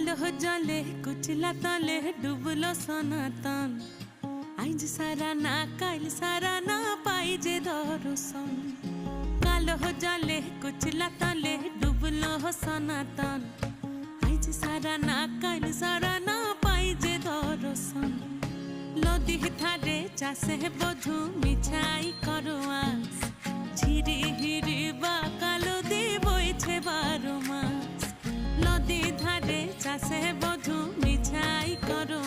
কালো জলে কুচলা তলে ডুবলো সনাতন। আইজ সারা না কাল সারা না পাই যে দর্শন। কালো জলে কুচলা তলে ডুবলো সনাতন। আইজ সারা না কাল সারা না পাই যে দর্শন। নদী ধারে চাষে বধু মিছাই করো আস। ঝিরি হিরি বা কালো দি বইছে 12 মাস। নদী ধারে চাষে বধু মিছাই করো